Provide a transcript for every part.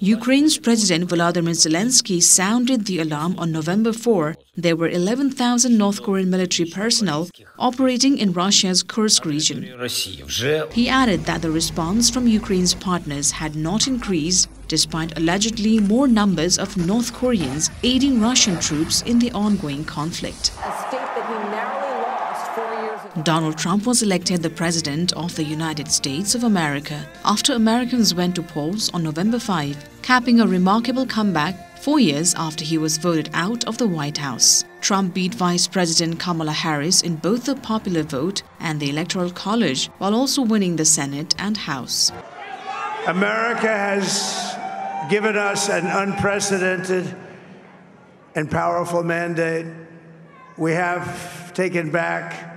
Ukraine's President Volodymyr Zelensky sounded the alarm on November 4. There were 11,000 North Korean military personnel operating in Russia's Kursk region. He added that the response from Ukraine's partners had not increased despite allegedly more numbers of North Koreans aiding Russian troops in the ongoing conflict. Donald Trump was elected the President of the United States of America after Americans went to polls on November 5, capping a remarkable comeback 4 years after he was voted out of the White House. Trump beat Vice President Kamala Harris in both the popular vote and the Electoral College, while also winning the Senate and House. America has given us an unprecedented and powerful mandate. We have taken back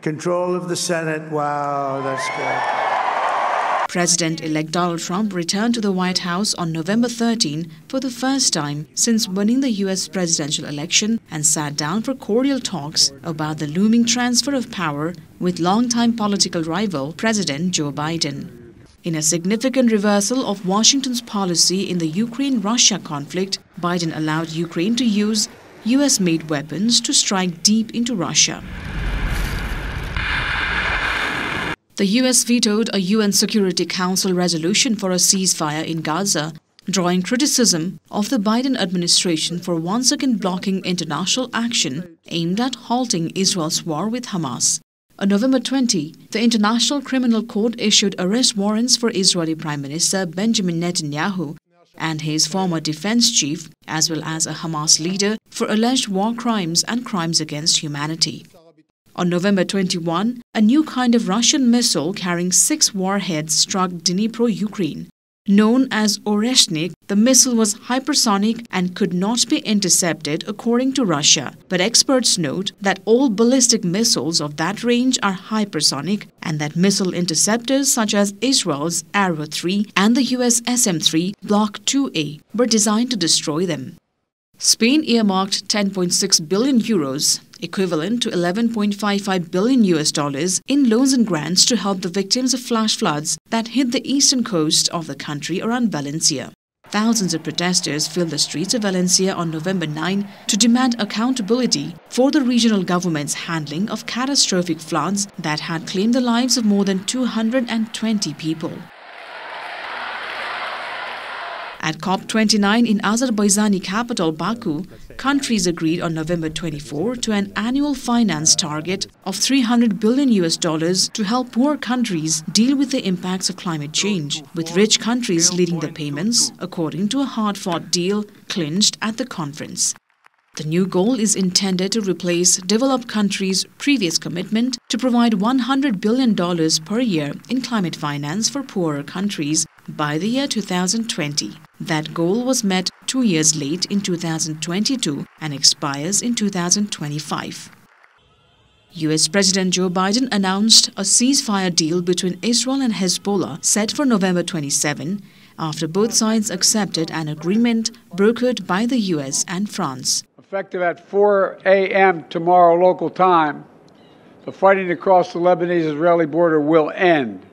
control of the Senate. Wow, that's good. President-elect Donald Trump returned to the White House on November 13 for the first time since winning the U.S. presidential election and sat down for cordial talks about the looming transfer of power with longtime political rival President Joe Biden. In a significant reversal of Washington's policy in the Ukraine-Russia conflict, Biden allowed Ukraine to use U.S.-made weapons to strike deep into Russia. The U.S. vetoed a UN Security Council resolution for a ceasefire in Gaza, drawing criticism of the Biden administration for once again blocking international action aimed at halting Israel's war with Hamas. On November 20, the International Criminal Court issued arrest warrants for Israeli Prime Minister Benjamin Netanyahu and his former defense chief, as well as a Hamas leader, for alleged war crimes and crimes against humanity. On November 21, a new kind of Russian missile carrying 6 warheads struck Dnipro, Ukraine. Known as Oreshnik, the missile was hypersonic and could not be intercepted according to Russia. But experts note that all ballistic missiles of that range are hypersonic and that missile interceptors such as Israel's Arrow 3 and the US SM-3 Block 2A were designed to destroy them. Spain earmarked 10.6 billion euros, equivalent to $11.55 billion in loans and grants to help the victims of flash floods that hit the eastern coast of the country around Valencia. Thousands of protesters filled the streets of Valencia on November 9 to demand accountability for the regional government's handling of catastrophic floods that had claimed the lives of more than 220 people. At COP29 in Azerbaijani capital Baku, countries agreed on November 24 to an annual finance target of $300 billion to help poor countries deal with the impacts of climate change, with rich countries leading the payments, according to a hard-fought deal clinched at the conference. The new goal is intended to replace developed countries' previous commitment to provide $100 billion per year in climate finance for poorer countries by the year 2020. That goal was met 2 years late in 2022 and expires in 2025. U.S. President Joe Biden announced a ceasefire deal between Israel and Hezbollah set for November 27 after both sides accepted an agreement brokered by the U.S. and France. Effective at 4 a.m. tomorrow local time, the fighting across the Lebanese-Israeli border will end.